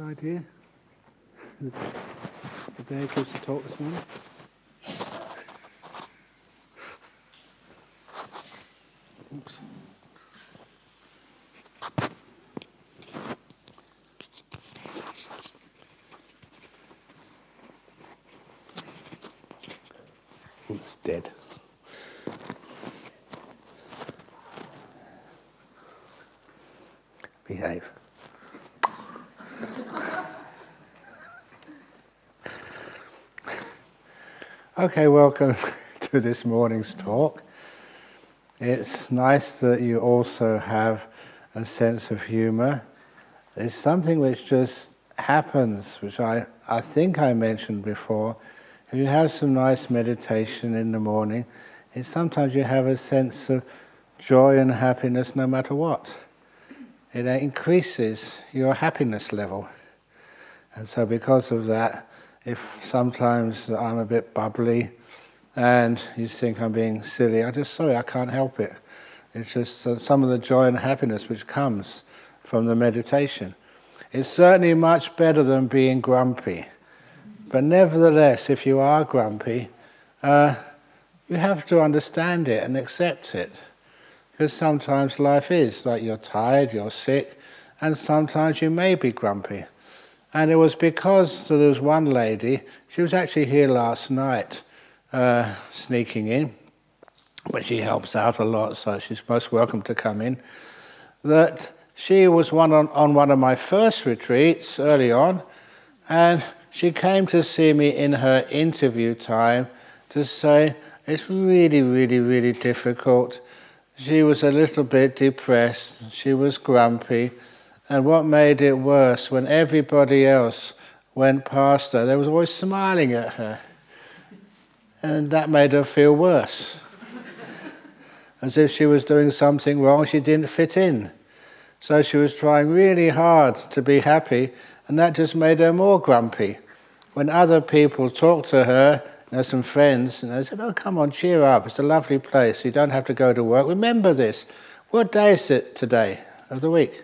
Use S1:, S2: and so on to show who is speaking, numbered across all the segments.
S1: good idea? The bear gives the talk this morning. Oops. It's dead. Behave. Okay, welcome to this morning's talk. It's nice that you also have a sense of humour. It's something which just happens, which I think I mentioned before. If you have some nice meditation in the morning, it's sometimes you have a sense of joy and happiness no matter what. It increases your happiness level. And so because of that, if sometimes I'm a bit bubbly and you think I'm being silly, I can't help it. It's just some of the joy and happiness which comes from the meditation. It's certainly much better than being grumpy. But nevertheless, if you are grumpy, you have to understand it and accept it. Because sometimes life is like you're tired, you're sick, and sometimes you may be grumpy. And it was because there was one lady, she was actually here last night, sneaking in, but she helps out a lot, so she's most welcome to come in, that she was on one of my first retreats early on, and she came to see me in her interview time to say, it's really, really, really difficult. She was a little bit depressed, she was grumpy, and what made it worse, when everybody else went past her, they was always smiling at her. And that made her feel worse. As if she was doing something wrong, she didn't fit in. So she was trying really hard to be happy, and that just made her more grumpy. When other people talked to her, some friends, and they said, oh, come on, cheer up, it's a lovely place, you don't have to go to work. Remember this. What day is it today of the week?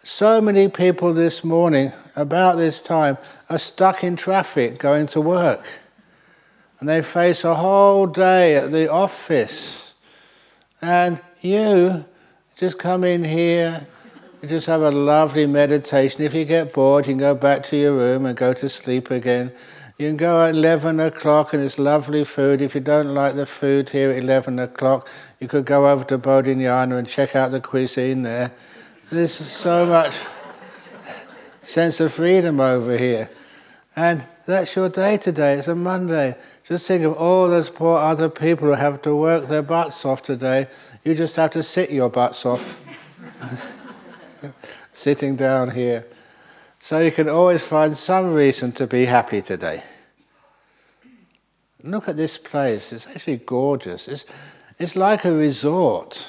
S1: So many people this morning, about this time, are stuck in traffic going to work. And they face a whole day at the office. And you just come in here, you just have a lovely meditation. If you get bored, you can go back to your room and go to sleep again. You can go at 11 o'clock and it's lovely food. If you don't like the food here at 11 o'clock, you could go over to Bodhinyana and check out the cuisine there. There's so much sense of freedom over here. And that's your day today. It's a Monday. Just think of all those poor other people who have to work their butts off today. You just have to sit your butts off. Sitting down here. So you can always find some reason to be happy today. Look at this place. It's actually gorgeous. It's like a resort.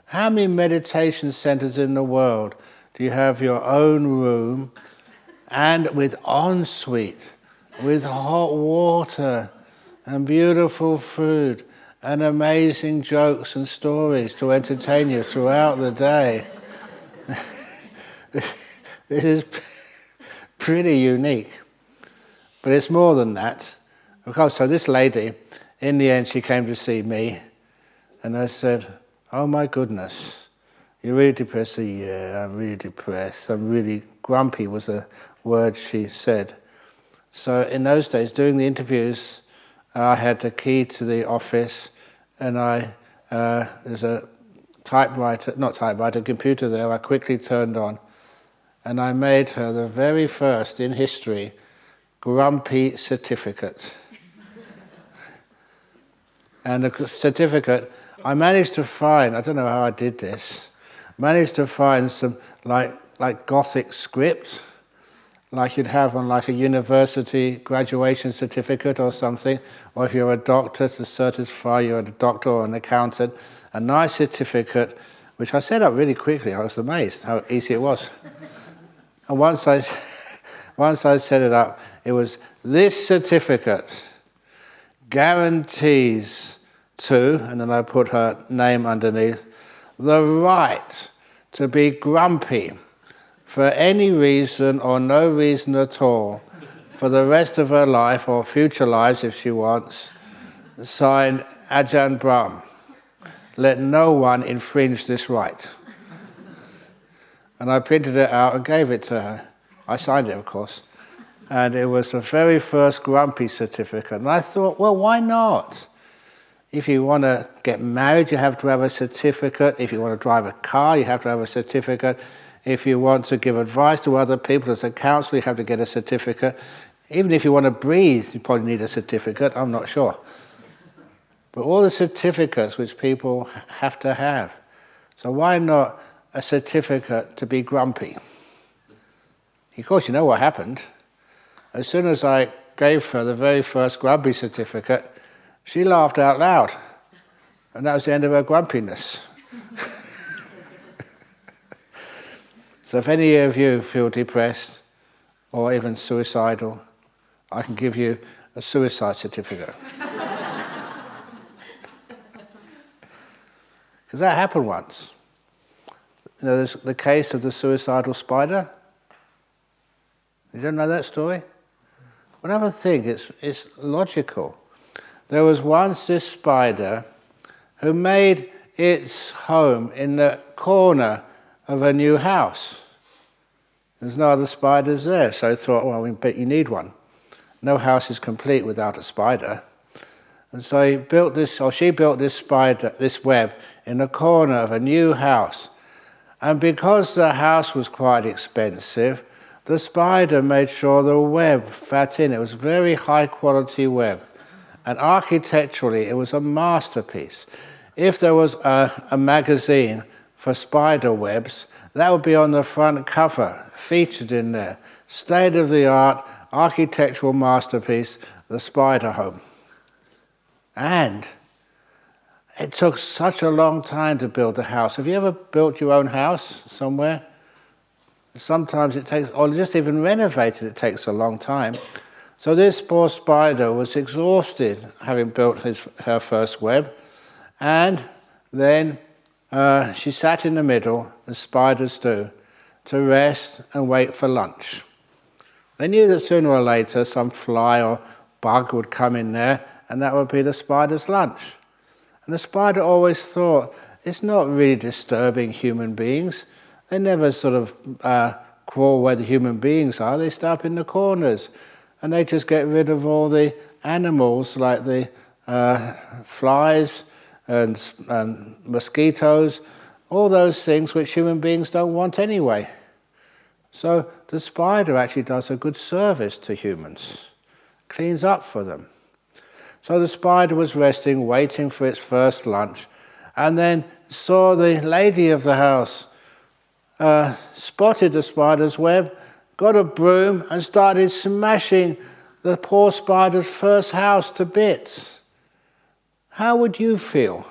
S1: How many meditation centers in the world do you have your own room and with ensuite, with hot water and beautiful food and amazing jokes and stories to entertain you throughout the day? This is pretty unique. But it's more than that. Of course, so this lady, in the end, she came to see me, and I said, oh my goodness, you're really depressed? Yeah, I'm really depressed. I'm really grumpy was a word she said. So in those days, doing the interviews, I had the key to the office, and there's a computer there I quickly turned on, and I made her the very first in history grumpy certificate. And the certificate, I managed to find, I don't know how I did this, some like Gothic script, like you'd have on like a university graduation certificate or something, or if you're a doctor to certify you're a doctor or an accountant, a nice certificate, which I set up really quickly. I was amazed how easy it was. And once I set it up, it was, this certificate guarantees to, and then I put her name underneath, the right to be grumpy for any reason or no reason at all, for the rest of her life or future lives if she wants, signed Ajahn Brahm. Let no one infringe this right. And I printed it out and gave it to her. I signed it, of course. And it was the very first grumpy certificate. And I thought, well, why not? If you want to get married, you have to have a certificate. If you want to drive a car, you have to have a certificate. If you want to give advice to other people as a counselor, you have to get a certificate. Even if you want to breathe, you probably need a certificate, I'm not sure. But all the certificates which people have to have. So why not a certificate to be grumpy? Of course, you know what happened. As soon as I gave her the very first grumpy certificate, she laughed out loud. And that was the end of her grumpiness. So if any of you feel depressed or even suicidal, I can give you a suicide certificate. Because that happened once. You know, there's the case of the suicidal spider. You don't know that story? Well, have a think, it's logical. There was once this spider who made its home in the corner of a new house. There's no other spiders there, so I thought, well, I bet you need one. No house is complete without a spider. And so she built this spider, this web, in the corner of a new house. And because the house was quite expensive, the spider made sure the web fit in. It was very high quality web. And architecturally, it was a masterpiece. If there was a magazine for spider webs, that would be on the front cover, featured in there. State-of-the-art architectural masterpiece, the spider home. And it took such a long time to build the house. Have you ever built your own house somewhere? Sometimes it takes, or just even renovated, it takes a long time. So this poor spider was exhausted having built her first web, and then she sat in the middle, as spiders do, to rest and wait for lunch. They knew that sooner or later some fly or bug would come in there, and that would be the spider's lunch. And the spider always thought, it's not really disturbing human beings. They never sort of crawl where the human beings are. They stay up in the corners. And they just get rid of all the animals, like the flies and mosquitoes, all those things which human beings don't want anyway. So the spider actually does a good service to humans, cleans up for them. So the spider was resting, waiting for its first lunch, and then saw the lady of the house, spotted the spider's web, got a broom and started smashing the poor spider's first house to bits. How would you feel?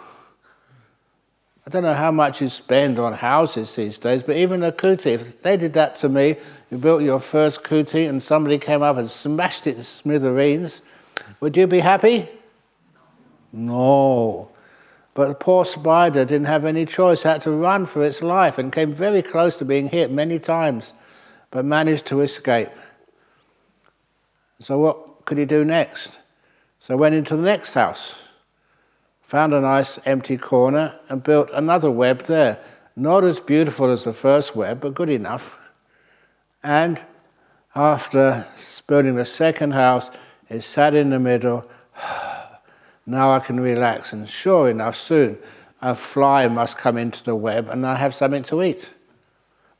S1: I don't know how much you spend on houses these days, but even a kuti, if they did that to me, you built your first kuti and somebody came up and smashed it to smithereens, would you be happy? No. But the poor spider didn't have any choice, had to run for its life and came very close to being hit many times, but managed to escape. So what could he do next? So went into the next house, found a nice empty corner and built another web there. Not as beautiful as the first web, but good enough. And after building the second house, it sat in the middle. Now I can relax. And sure enough, soon a fly must come into the web and I have something to eat.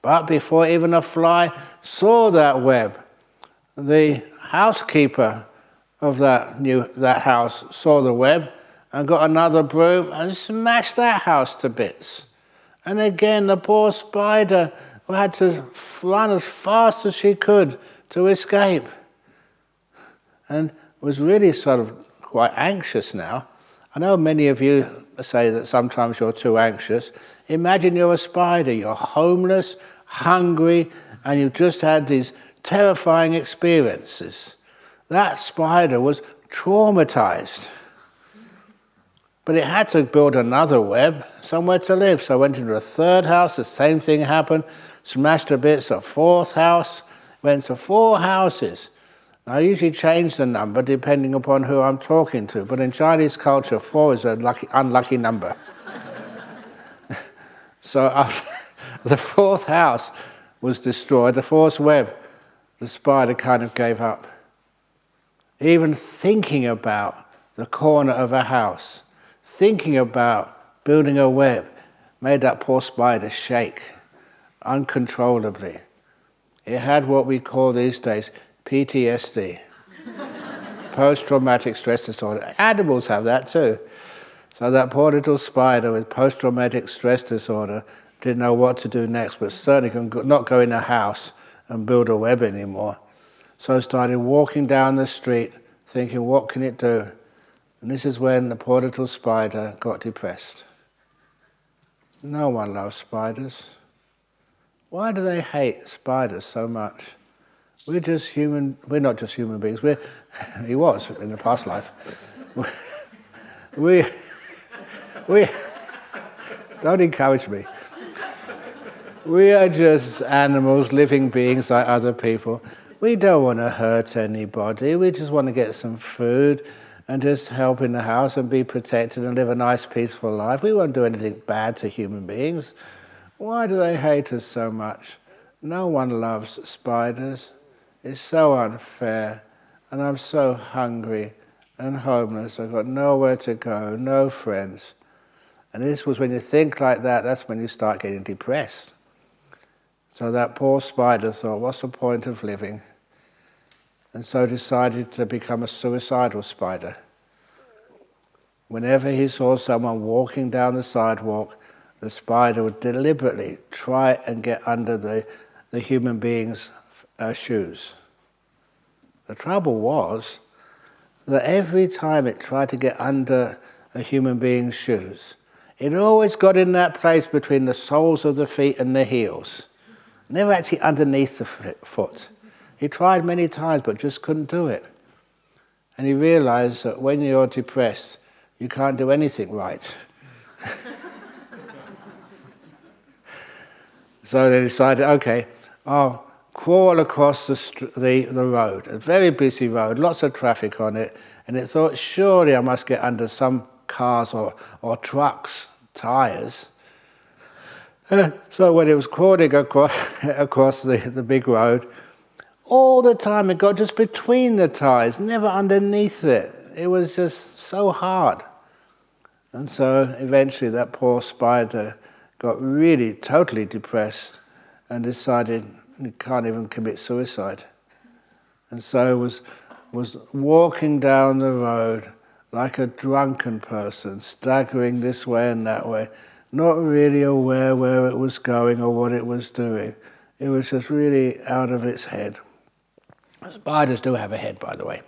S1: But before even a fly saw that web, the housekeeper of that house saw the web and got another broom and smashed that house to bits. And again, the poor spider had to run as fast as she could to escape. And was really sort of quite anxious now. I know many of you say that sometimes you're too anxious. Imagine you're a spider, you're homeless, hungry, and you've just had these terrifying experiences. That spider was traumatized. But it had to build another web, somewhere to live. So I went into a third house, the same thing happened. smashed to bits a fourth house, went to 4 houses. I usually change the number depending upon who I'm talking to, but in Chinese culture, 4 is an unlucky number. So the 4th house was destroyed, the 4th web, the spider kind of gave up. Even thinking about the corner of a house, thinking about building a web, made that poor spider shake uncontrollably. It had what we call these days PTSD, post-traumatic stress disorder. Animals have that too. So that poor little spider with post-traumatic stress disorder didn't know what to do next, but certainly could not go in a house and build a web anymore. So it started walking down the street, thinking, what can it do? And this is when the poor little spider got depressed. No one loves spiders. Why do they hate spiders so much? We're not just human beings. He was in the past life. We don't encourage me. We are just animals, living beings like other people. We don't want to hurt anybody. We just want to get some food and just help in the house and be protected and live a nice, peaceful life. We won't do anything bad to human beings. Why do they hate us so much? No one loves spiders. It's so unfair. And I'm so hungry and homeless. I've got nowhere to go, no friends. And this was when you think like that, that's when you start getting depressed. So that poor spider thought, what's the point of living? And so decided to become a suicidal spider. Whenever he saw someone walking down the sidewalk, the spider would deliberately try and get under the human being's shoes. The trouble was that every time it tried to get under a human being's shoes, it always got in that place between the soles of the feet and the heels. Never actually underneath the foot. He tried many times but just couldn't do it. And he realized that when you're depressed, you can't do anything right. So they decided, okay, I'll crawl across the road, a very busy road, lots of traffic on it, and it thought, surely I must get under some cars or trucks' tires. So when it was crawling across the big road, all the time it got just between the tires, never underneath it. It was just so hard. And so eventually that poor spider got really totally depressed and decided he can't even commit suicide. And so was walking down the road like a drunken person, staggering this way and that way, not really aware where it was going or what it was doing. It was just really out of its head. Spiders do have a head, by the way.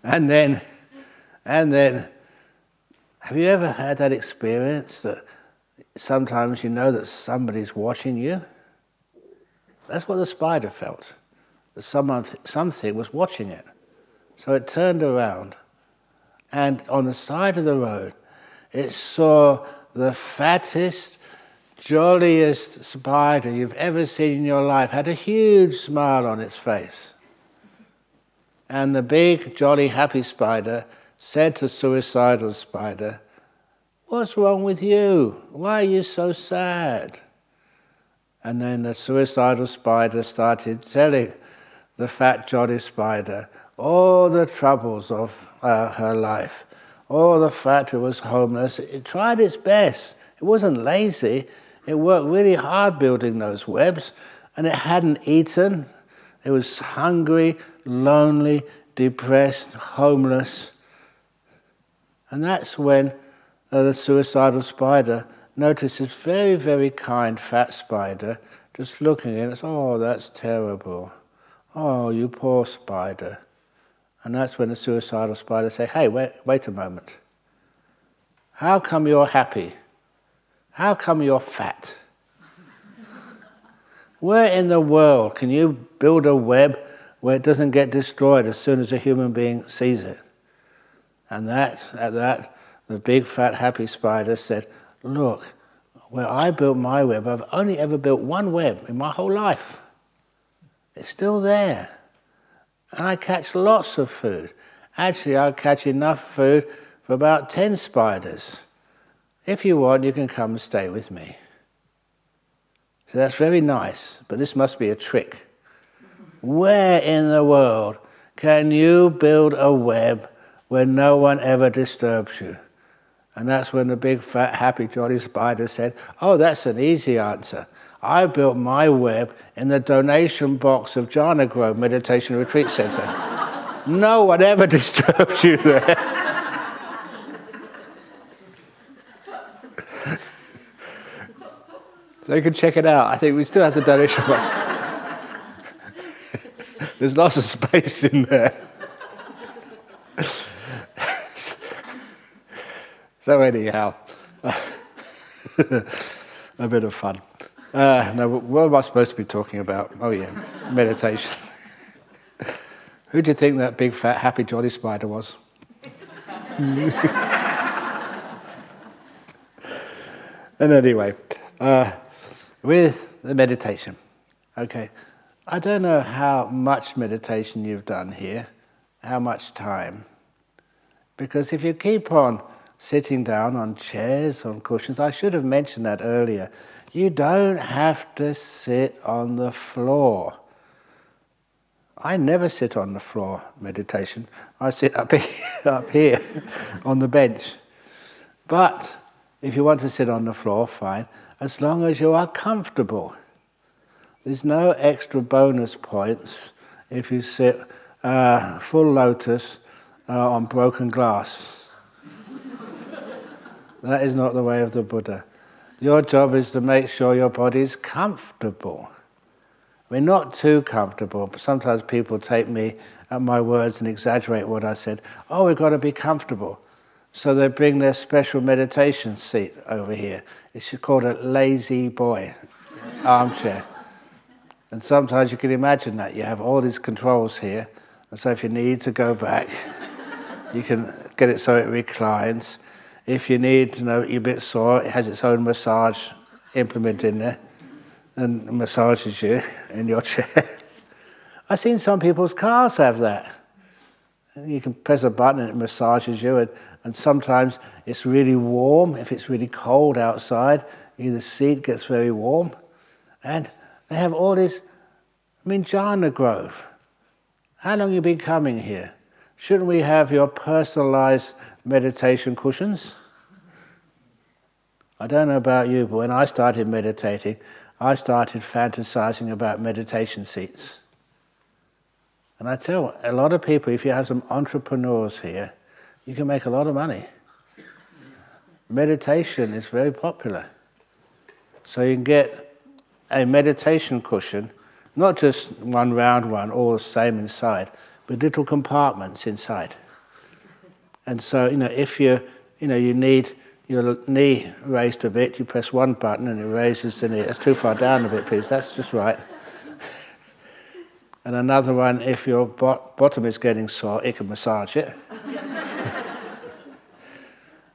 S1: And then, have you ever had that experience that sometimes you know that somebody's watching you? That's what the spider felt, that something was watching it. So it turned around, and on the side of the road, it saw the fattest, jolliest spider you've ever seen in your life, had a huge smile on its face. And the big, jolly, happy spider said to suicidal spider, "What's wrong with you? Why are you so sad?" And then the suicidal spider started telling the fat, jolly spider all the troubles of her life, all the fact it was homeless. It tried its best. It wasn't lazy. It worked really hard building those webs, and it hadn't eaten. It was hungry, lonely, depressed, homeless. And that's when the suicidal spider noticed this very, very kind fat spider just looking at it. Oh, that's terrible. Oh, you poor spider. And that's when the suicidal spider said, "Hey, wait a moment. How come you're happy? How come you're fat? Where in the world can you build a web where it doesn't get destroyed as soon as a human being sees it?" And at that, the big, fat, happy spider said, "Look, where I built my web, I've only ever built one web in my whole life. It's still there. And I catch lots of food. Actually, I catch enough food for about 10 spiders. If you want, you can come and stay with me. So that's very nice, but this must be a trick. Where in the world can you build a web where no one ever disturbs you? And that's when the big, fat, happy, jolly spider said, oh, that's an easy answer. I built my web in the donation box of Jhana Grove Meditation Retreat Center. No one ever disturbs you there. So you can check it out. I think we still have the donation box. There's lots of space in there. So anyhow, a bit of fun. No, what am I supposed to be talking about? Oh yeah, meditation. Who do you think that big, fat, happy, jolly spider was? And anyway, with the meditation, okay, I don't know how much meditation you've done here, how much time, because if you keep on sitting down on chairs, on cushions, I should have mentioned that earlier, you don't have to sit on the floor. I never sit on the floor meditation. I sit up here on the bench. But if you want to sit on the floor, fine, as long as you are comfortable. There's no extra bonus points if you sit full lotus on broken glass. That is not the way of the Buddha. Your job is to make sure your body is comfortable. I mean, not too comfortable. But sometimes people take me at my words and exaggerate what I said. Oh, we've got to be comfortable. So they bring their special meditation seat over here. It's called a lazy boy armchair. And sometimes you can imagine that. You have all these controls here. And so if you need to go back, you can get it so it reclines. If you need to know you're a bit sore, it has its own massage implement in there and massages you in your chair. I've seen some people's cars have that. You can press a button and it massages you, and sometimes it's really warm. If it's really cold outside, the seat gets very warm. And they have all this, Jhana Grove. How long have you been coming here? Shouldn't we have your personalized meditation cushions? I don't know about you, but when I started meditating, I started fantasizing about meditation seats. And I tell a lot of people, if you have some entrepreneurs here, you can make a lot of money. Meditation is very popular. So you can get a meditation cushion, not just one round one, all the same inside, but little compartments inside. And so, if you need your knee raised a bit, you press one button and it raises the knee. That's too far down a bit, please. That's just right. And another one, if your bottom is getting sore, it can massage it.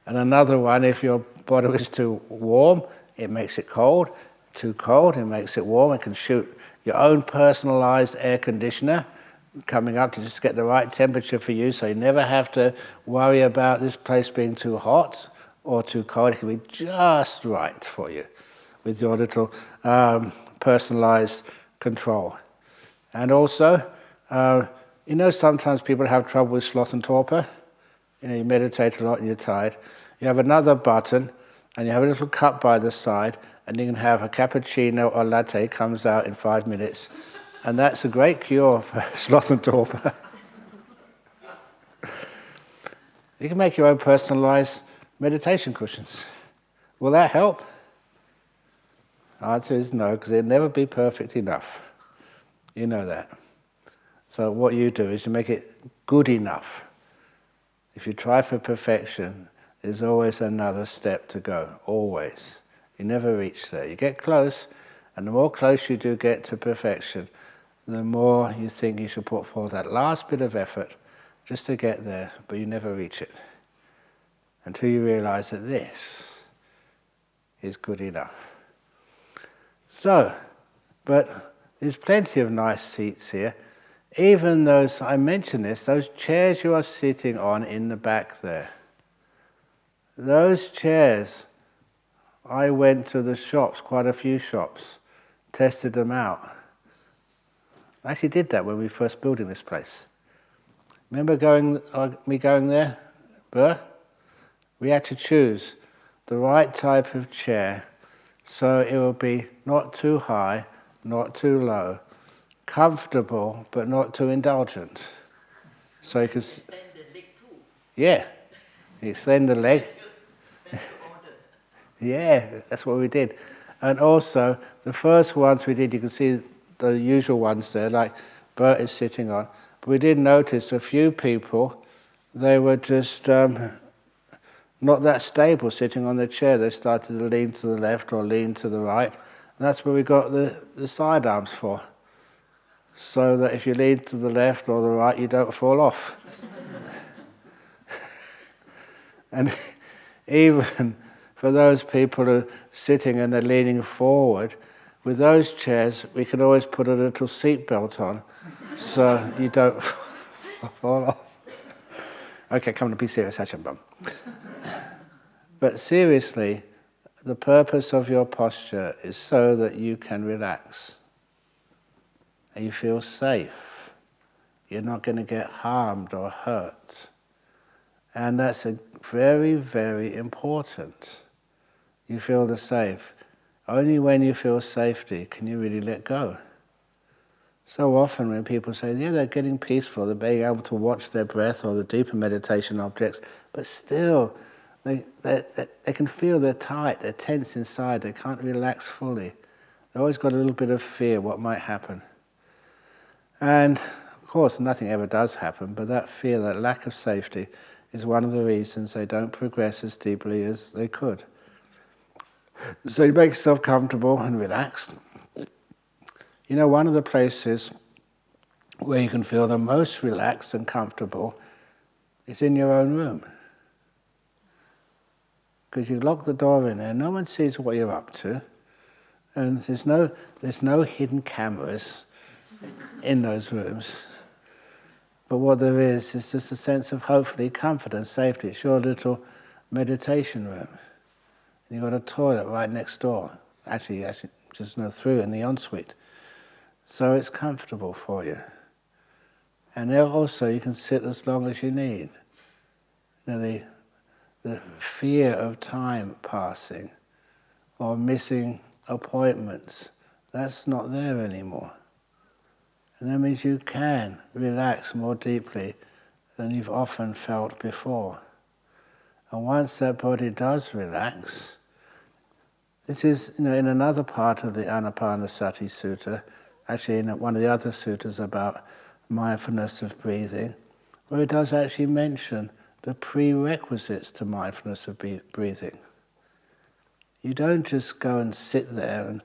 S1: And another one, if your bottom is too warm, it makes it cold. Too cold, it makes it warm. It can shoot your own personalized air conditioner coming up to just get the right temperature for you, so you never have to worry about this place being too hot or too cold. It can be just right for you with your little personalized control. And also, sometimes people have trouble with sloth and torpor. You meditate a lot and you're tired. You have another button and you have a little cup by the side, and you can have a cappuccino or latte comes out in 5 minutes. And that's a great cure for sloth and torpor. You can make your own personalized meditation cushions. Will that help? The answer is no, because it'll never be perfect enough. You know that. So what you do is you make it good enough. If you try for perfection, there's always another step to go, always. You never reach there. You get close, and the more close you do get to perfection, the more you think you should put forth that last bit of effort just to get there, but you never reach it. Until you realize that this is good enough. So, but there's plenty of nice seats here. Even those, I mentioned this, those chairs you are sitting on in the back there. Those chairs, I went to the shops, quite a few shops, tested them out. I actually did that when we were first building this place. Remember me going there, Burr? We had to choose the right type of chair so it will be not too high, not too low, comfortable but not too indulgent. So you could extend the leg too. Yeah, you extend the leg. Yeah, that's what we did. And also, the first ones we did, you can see the usual ones there, like Bert is sitting on. But we did notice a few people, they were just not that stable sitting on the chair. They started to lean to the left or lean to the right. And that's where we got the side arms for. So that if you lean to the left or the right, you don't fall off. And even for those people who are sitting and they're leaning forward, with those chairs, we can always put a little seat belt on so you don't fall off. Okay, come on, be serious, Ajahn Brahm. But seriously, the purpose of your posture is so that you can relax. And you feel safe. You're not going to get harmed or hurt. And that's very, very important. You feel the safe. Only when you feel safety can you really let go. So often when people say, yeah, they're getting peaceful, they're being able to watch their breath or the deeper meditation objects, but still they can feel they're tight, they're tense inside, they can't relax fully. They've always got a little bit of fear what might happen. And of course nothing ever does happen, but that fear, that lack of safety is one of the reasons they don't progress as deeply as they could. So you make yourself comfortable and relaxed. You know, one of the places where you can feel the most relaxed and comfortable is in your own room. Because you lock the door in there, no one sees what you're up to, and there's no hidden cameras in those rooms. But what there is just a sense of hopefully comfort and safety. It's your little meditation room. And you've got a toilet right next door. Actually just through in the ensuite. So it's comfortable for you. And there also you can sit as long as you need. You know, the fear of time passing or missing appointments, that's not there anymore. And that means you can relax more deeply than you've often felt before. And once that body does relax, this is, in another part of the Anapanasati Sutta, actually in one of the other suttas about mindfulness of breathing, where it does actually mention the prerequisites to mindfulness of breathing. You don't just go and sit there and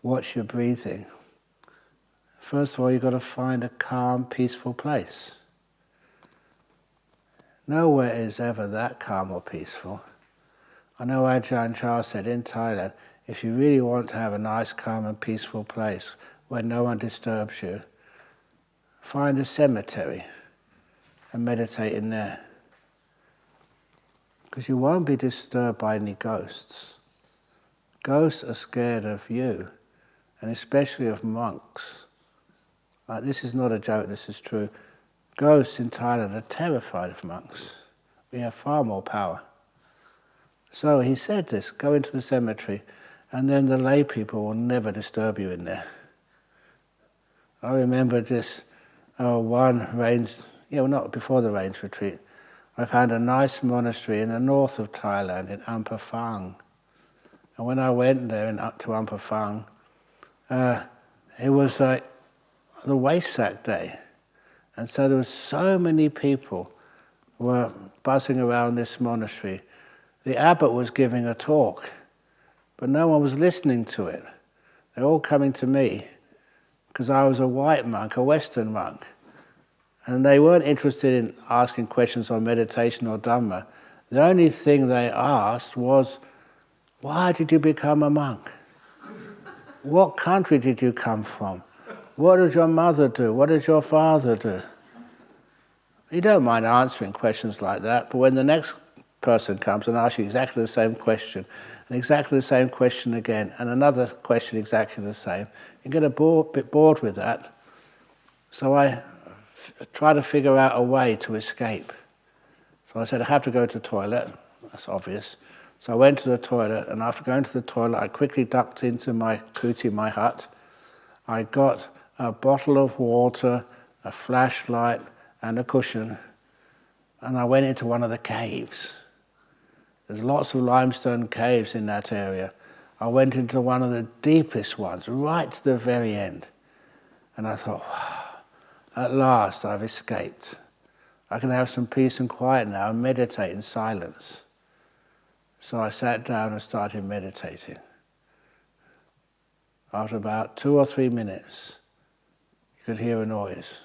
S1: watch your breathing. First of all, you've got to find a calm, peaceful place. Nowhere is ever that calm or peaceful. I know Ajahn Chah said in Thailand, if you really want to have a nice, calm and peaceful place where no one disturbs you, find a cemetery and meditate in there. Because you won't be disturbed by any ghosts. Ghosts are scared of you, and especially of monks. Like, this is not a joke, this is true. Ghosts in Thailand are terrified of monks. We have far more power. So he said this, go into the cemetery, and then the lay people will never disturb you in there. I remember just one rains, not before the rains retreat, I found a nice monastery in the north of Thailand, in Amphoe. And when I went there up to Amphoe, it was like the Wesak day. And so there were so many people were buzzing around this monastery. The abbot was giving a talk, but no one was listening to it. They were all coming to me, because I was a white monk, a Western monk. And they weren't interested in asking questions on meditation or Dhamma. The only thing they asked was, Why did you become a monk? What country did you come from? What did your mother do? What did your father do? You don't mind answering questions like that, but when the next person comes and asks you exactly the same question, and exactly the same question again, and another question exactly the same, you get a bit bored with that. So I try to figure out a way to escape. So I said, I have to go to the toilet. That's obvious. So I went to the toilet, and after going to the toilet, I quickly ducked into my kuti, my hut. I got a bottle of water, a flashlight, and a cushion, and I went into one of the caves. There's lots of limestone caves in that area. I went into one of the deepest ones, right to the very end. And I thought, wow, at last I've escaped. I can have some peace and quiet now and meditate in silence. So I sat down and started meditating. After about 2 or 3 minutes, you could hear a noise.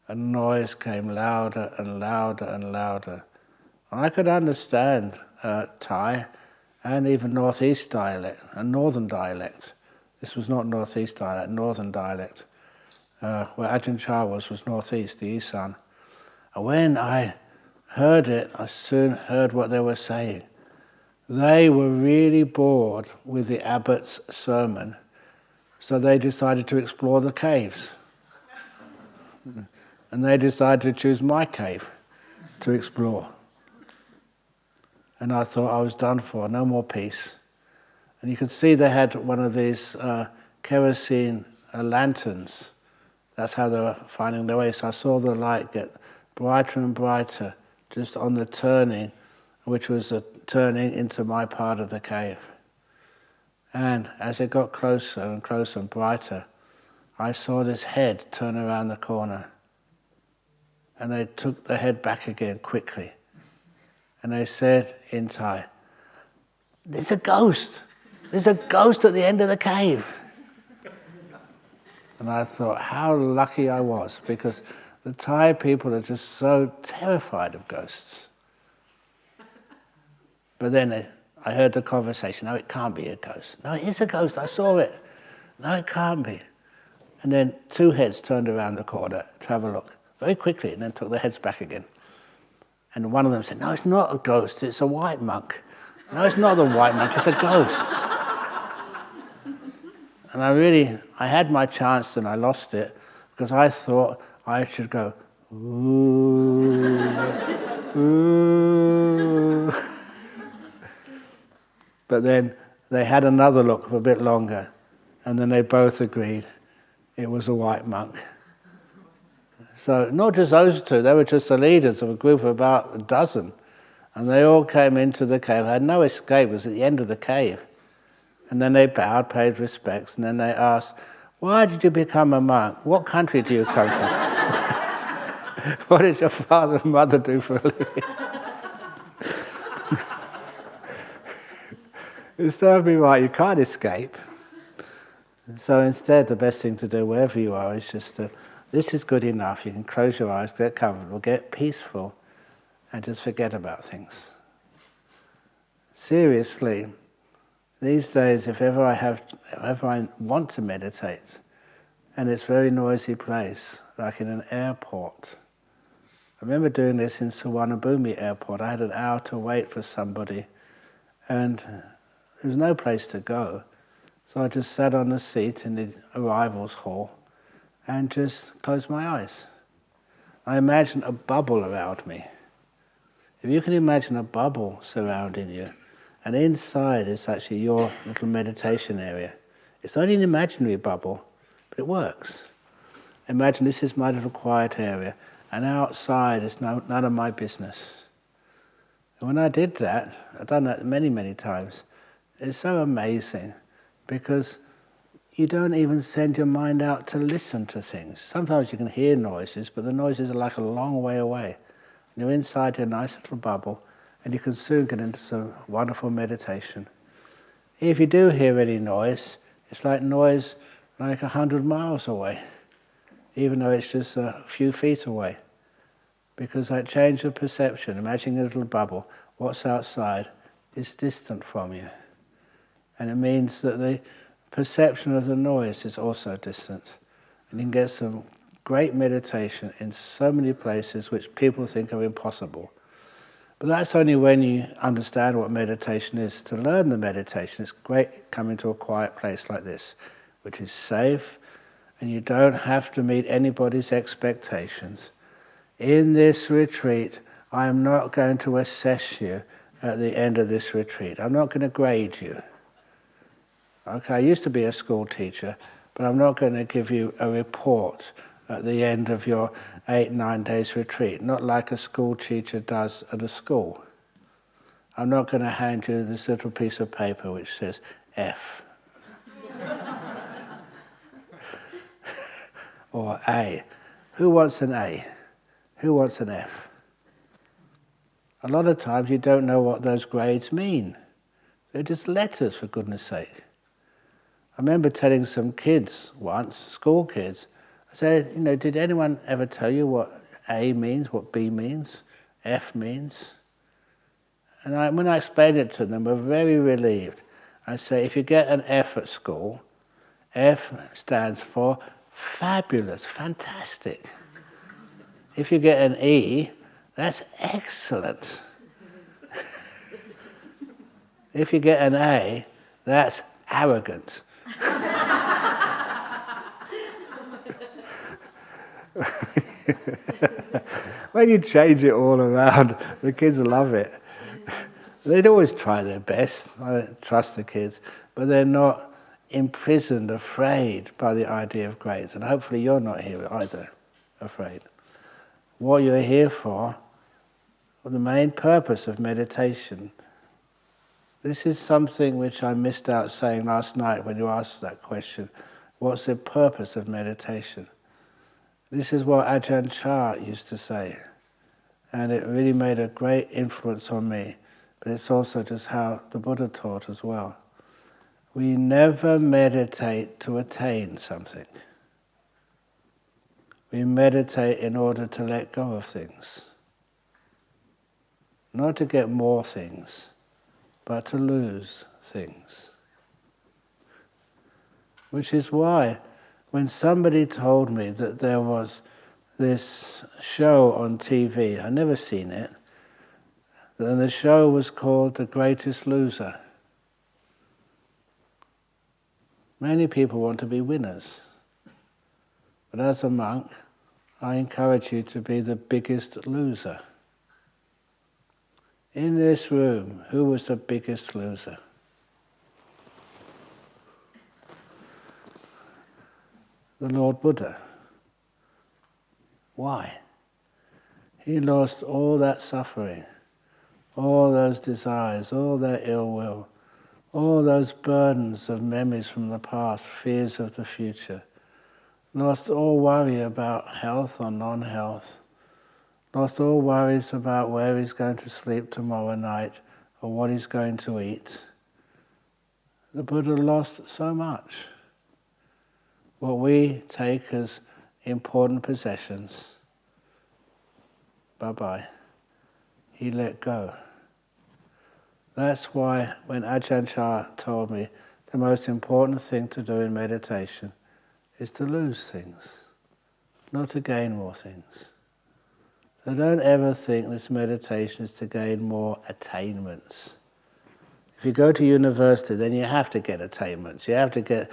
S1: A noise came louder and louder and louder. And I could understand Thai and even Northeast dialect, a Northern dialect. This was not Northeast dialect, Northern dialect. Where Ajahn was Northeast, the Isan. And when I heard it, I soon heard what they were saying. They were really bored with the abbot's sermon, so they decided to explore the caves. And they decided to choose my cave to explore. And I thought I was done for, no more peace. And you could see they had one of these kerosene lanterns. That's how they were finding their way. So I saw the light get brighter and brighter just on the turning, which was a turning into my part of the cave. And as it got closer and closer and brighter, I saw this head turn around the corner. And they took the head back again quickly. And they said in Thai, "There's a ghost. There's a ghost at the end of the cave." And I thought how lucky I was, because the Thai people are just so terrified of ghosts. But then I heard the conversation, "No, it can't be a ghost. No, it is a ghost, I saw it. No, it can't be." And then 2 heads turned around the corner to have a look, very quickly, and then took their heads back again. And one of them said, "No, it's not a ghost, it's a white monk." "No, it's not the white monk, it's a ghost." And I had my chance and I lost it, because I thought I should go, "Ooh, ooh." But then they had another look for a bit longer, and then they both agreed it was a white monk. So not just those two, they were just the leaders of a group of about a dozen. And they all came into the cave, had no escape, it was at the end of the cave. And then they bowed, paid respects, and then they asked, "Why did you become a monk? What country do you come from? What did your father and mother do for a living?" It served me right, you can't escape. So instead, the best thing to do wherever you are is just to, this is good enough, you can close your eyes, get comfortable, get peaceful, and just forget about things. Seriously, these days, if ever I want to meditate, and it's a very noisy place, like in an airport. I remember doing this in Suvarnabhumi airport. I had an hour to wait for somebody, and there was no place to go. So I just sat on the seat in the arrivals hall and just closed my eyes. I imagined a bubble around me. If you can imagine a bubble surrounding you, and inside is actually your little meditation area. It's only an imaginary bubble, but it works. Imagine this is my little quiet area, and outside is none of my business. And when I did that, I've done that many, many times, it's so amazing, because you don't even send your mind out to listen to things. Sometimes you can hear noises, but the noises are like a long way away. And you're inside your nice little bubble, and you can soon get into some wonderful meditation. If you do hear any noise, it's like noise like 100 miles away, even though it's just a few feet away. Because that change of perception, imagining a little bubble, what's outside is distant from you. And it means that the perception of the noise is also distant. And you can get some great meditation in so many places which people think are impossible. But that's only when you understand what meditation is. To learn the meditation, it's great coming to a quiet place like this, which is safe, and you don't have to meet anybody's expectations. In this retreat, I am not going to assess you at the end of this retreat. I'm not going to grade you. Okay, I used to be a school teacher, but I'm not going to give you a report at the end of your 8-9 days retreat, not like a school teacher does at a school. I'm not going to hand you this little piece of paper which says F or A. Who wants an A? Who wants an F? A lot of times you don't know what those grades mean. They're just letters, for goodness sake. I remember telling some kids once, school kids, I said, did anyone ever tell you what A means, what B means, F means? And when I explained it to them, they were very relieved. I say, if you get an F at school, F stands for fabulous, fantastic. If you get an E, that's excellent. If you get an A, that's arrogant. When you change it all around, the kids love it. They'd always try their best. I trust the kids, but they're not imprisoned, afraid by the idea of grades. And hopefully you're not here either, afraid. What you're here for, the main purpose of meditation. This is something which I missed out saying last night when you asked that question. What's the purpose of meditation? This is what Ajahn used to say, and it really made a great influence on me, but it's also just how the Buddha taught as well. We never meditate to attain something. We meditate in order to let go of things. Not to get more things, but to lose things. Which is why when somebody told me that there was this show on TV, I'd never seen it, and the show was called The Greatest Loser. Many people want to be winners. But as a monk, I encourage you to be the biggest loser. In this room, who was the biggest loser? The Lord Buddha. Why? He lost all that suffering, all those desires, all that ill will, all those burdens of memories from the past, fears of the future. Lost all worry about health or non-health. Lost all worries about where he's going to sleep tomorrow night or what he's going to eat. The Buddha lost so much. What we take as important possessions, bye-bye. He let go. That's why when Ajahn told me the most important thing to do in meditation is to lose things, not to gain more things. So don't ever think this meditation is to gain more attainments. If you go to university, then you have to get attainments. You have to get,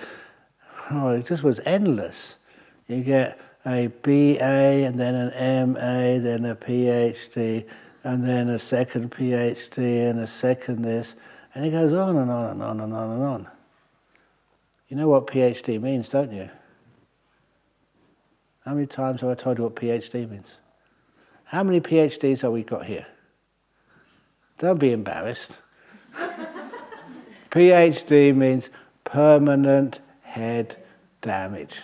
S1: it just was endless. You get a BA and then an MA, then a PhD, and then a second PhD and a second this, and it goes on and on and on and on and on. You know what PhD means, don't you? How many times have I told you what PhD means? How many PhDs have we got here? Don't be embarrassed. PhD means permanent head damage.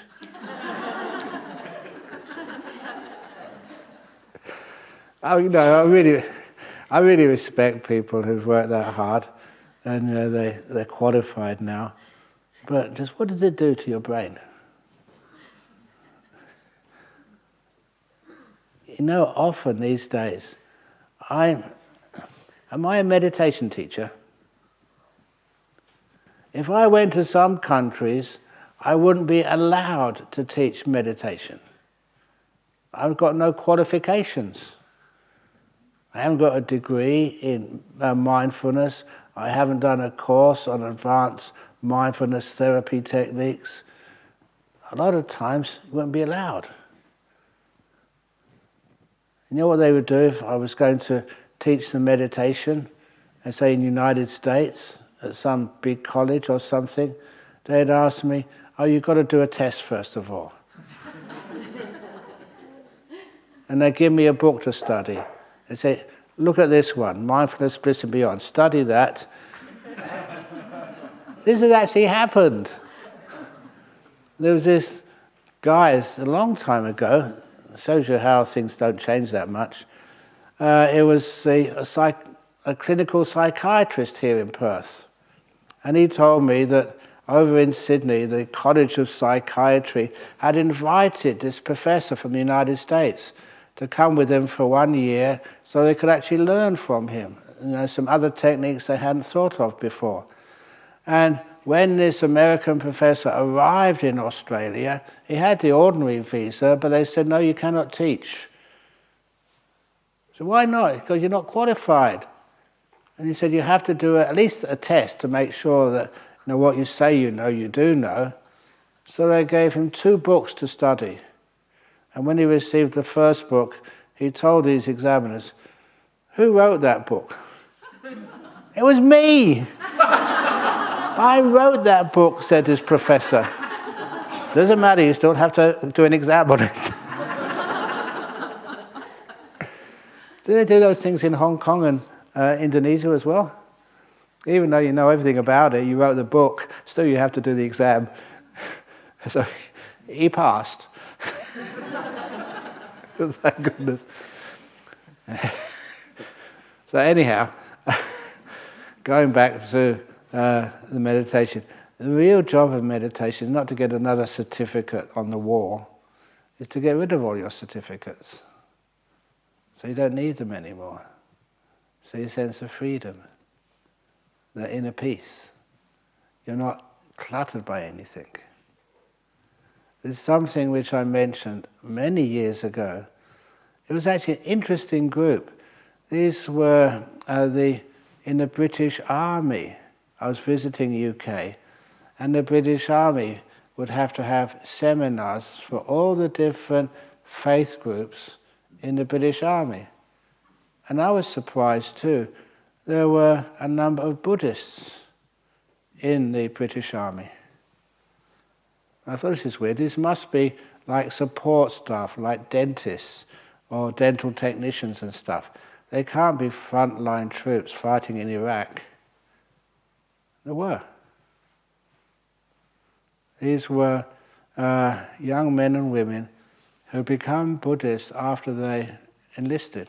S1: I really respect people who've worked that hard, and they're qualified now. But just what does it do to your brain? Often these days, am I a meditation teacher? If I went to some countries, I wouldn't be allowed to teach meditation. I've got no qualifications. I haven't got a degree in mindfulness. I haven't done a course on advanced mindfulness therapy techniques. A lot of times you wouldn't be allowed. You know what they would do if I was going to teach them meditation, and say in the United States, at some big college or something, they'd ask me, oh, you've got to do a test first of all. And they'd give me a book to study. They'd say, look at this one, Mindfulness, Bliss and Beyond. Study that. This has actually happened. There was this guy a long time ago, shows you how things don't change that much. It was a clinical psychiatrist here in Perth. And he told me that over in Sydney, the College of Psychiatry had invited this professor from the United States to come with them for 1 year so they could actually learn from him, some other techniques they hadn't thought of before. And when this American professor arrived in Australia, he had the ordinary visa, but they said, no, you cannot teach. So why not? Because you're not qualified. And he said, you have to do at least a test to make sure that what you say you do know. So they gave him 2 books to study. And when he received the first book, he told these examiners, who wrote that book? It was me! I wrote that book, said his professor. Doesn't matter, you still have to do an exam on it. Do they do those things in Hong Kong and Indonesia as well? Even though you know everything about it, you wrote the book, still you have to do the exam. So he passed. Thank goodness. So anyhow, going back to the meditation, the real job of meditation is not to get another certificate on the wall, it's to get rid of all your certificates. So you don't need them anymore. So your sense of freedom, the inner peace. You're not cluttered by anything. There's something which I mentioned many years ago. It was actually an interesting group. These were in the British Army. I was visiting UK, and the British Army would have to have seminars for all the different faith groups in the British Army. And I was surprised too. There were a number of Buddhists in the British Army. I thought, this is weird. This must be like support staff, like dentists or dental technicians and stuff. They can't be frontline troops fighting in Iraq. There were. These were young men and women who become Buddhists after they enlisted.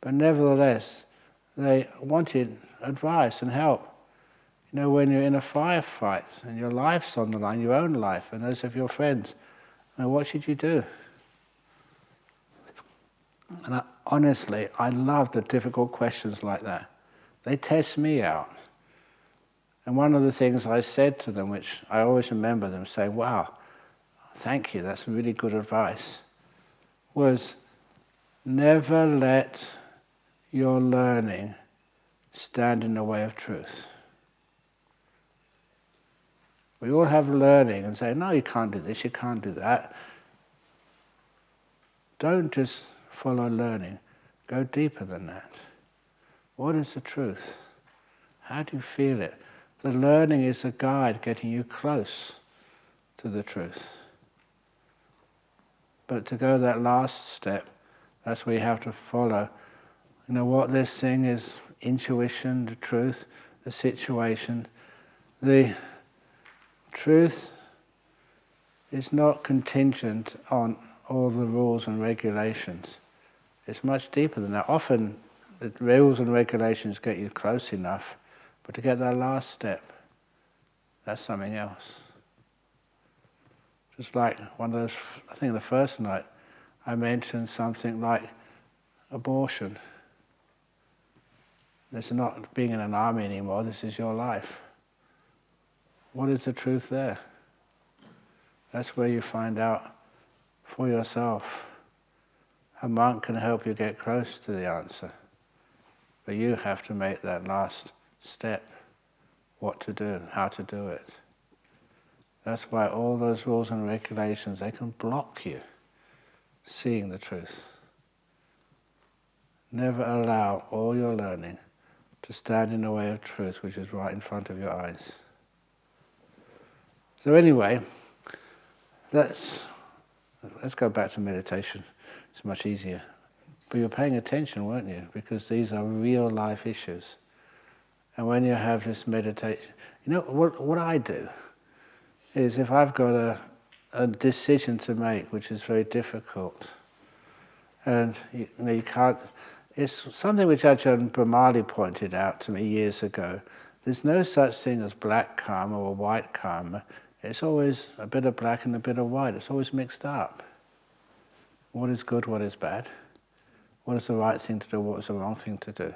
S1: But nevertheless, they wanted advice and help. When you're in a firefight and your life's on the line, your own life, and those of your friends, what should you do? And honestly, I love the difficult questions like that. They test me out. And one of the things I said to them, which I always remember them saying, wow, thank you, that's really good advice, was never let your learning stand in the way of truth. We all have learning and say, no, you can't do this, you can't do that. Don't just follow learning. Go deeper than that. What is the truth? How do you feel it? The learning is a guide getting you close to the truth. But to go that last step, that's where you have to follow. What this thing is, intuition, the truth, the situation. The truth is not contingent on all the rules and regulations. It's much deeper than that. Often the rules and regulations get you close enough, but to get that last step, that's something else. Just like one of those, I think the first night, I mentioned something like abortion. This is not being in an army anymore, this is your life. what is the truth there? That's where you find out for yourself. A monk can help you get close to the answer, but you have to make that last step, what to do, how to do it. That's why all those rules and regulations, they can block you seeing the truth. Never allow all your learning to stand in the way of truth, which is right in front of your eyes. So anyway, let's go back to meditation. It's much easier. But you're paying attention, weren't you? Because these are real life issues. And when you have this meditation, you know, what I do is if I've got a decision to make which is very difficult, and you can't, it's something which Ajahn Brahmali pointed out to me years ago. There's no such thing as black karma or white karma. It's always a bit of black and a bit of white. It's always mixed up. What is good, what is bad? What is the right thing to do, what is the wrong thing to do?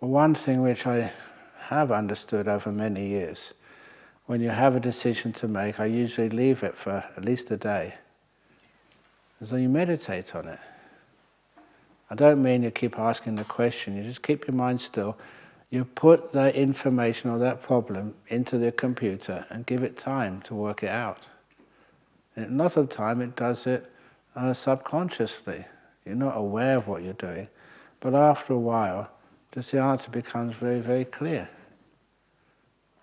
S1: But one thing which I have understood over many years, when you have a decision to make, I usually leave it for at least a day. And so you meditate on it. I don't mean you keep asking the question, you just keep your mind still. You put that information or that problem into the computer and give it time to work it out. And a lot of the time it does it subconsciously. You're not aware of what you're doing, but after a while, just the answer becomes very, very clear.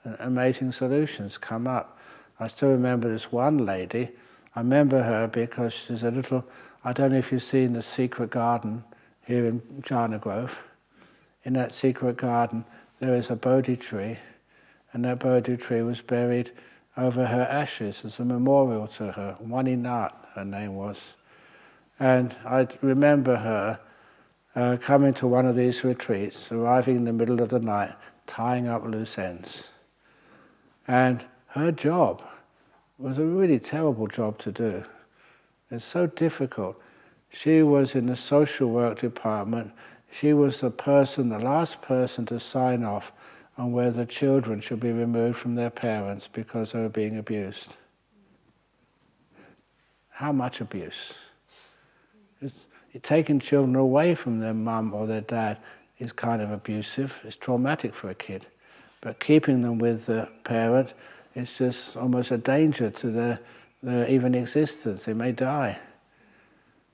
S1: And amazing solutions come up. I still remember this one lady. I remember her because she's a little, I don't know if you've seen the secret garden here in Jhana Grove. In that secret garden, there is a Bodhi tree, and that Bodhi tree was buried over her ashes as a memorial to her. Wani Nat, her name was. And I remember her coming to one of these retreats, arriving in the middle of the night, tying up loose ends. And her job was a really terrible job to do. It's so difficult. She was in the social work department. She was the last person to sign off on whether children should be removed from their parents because they were being abused. How much abuse? Taking children away from their mum or their dad is kind of abusive. It's traumatic for a kid. But keeping them with the parent is just almost a danger to their even existence. They may die.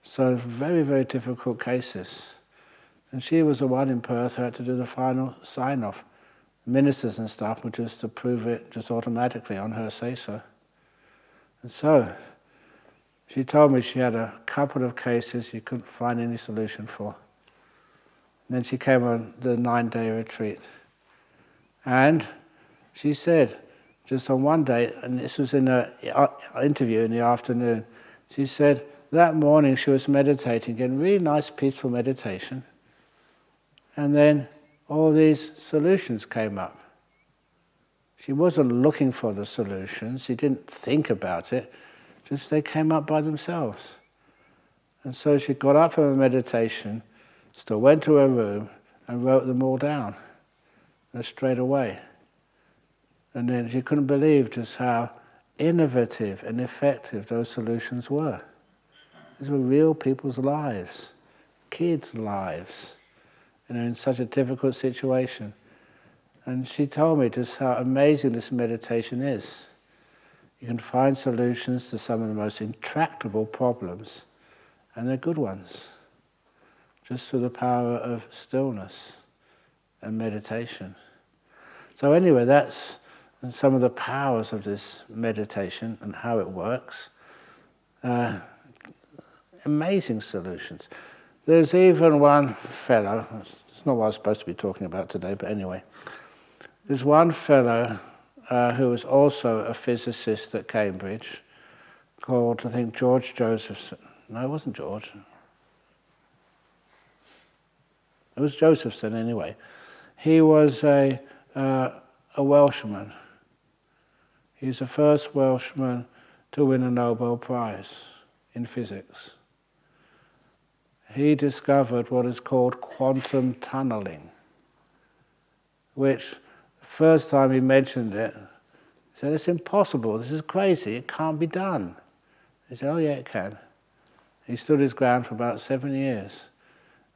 S1: So very, very difficult cases. And she was the one in Perth who had to do the final sign-off. Ministers and stuff would just approve it just automatically on her say-so. And so, she told me she had a couple of cases she couldn't find any solution for. And then she came on the 9-day retreat. And she said, just on one day, and this was in an interview in the afternoon, she said that morning she was meditating, getting really nice, peaceful meditation. And then all these solutions came up. She wasn't looking for the solutions, she didn't think about it, just they came up by themselves. And so she got up from her meditation, still went to her room and wrote them all down, straight away. And then she couldn't believe just how innovative and effective those solutions were. These were real people's lives, kids' lives, in such a difficult situation. And she told me just how amazing this meditation is. You can find solutions to some of the most intractable problems, and they're good ones, just through the power of stillness and meditation. So anyway, that's some of the powers of this meditation and how it works. Amazing solutions. There's even one fellow, it's not what I was supposed to be talking about today, but anyway. There's one fellow who was also a physicist at Cambridge called, I think, George Josephson. No, it wasn't George. It was Josephson anyway. He was a Welshman. He's the first Welshman to win a Nobel Prize in physics. He discovered what is called quantum tunneling, which the first time he mentioned it, He said, it's impossible, this is crazy, it can't be done. He said, oh yeah, it can. He stood his ground for about 7 years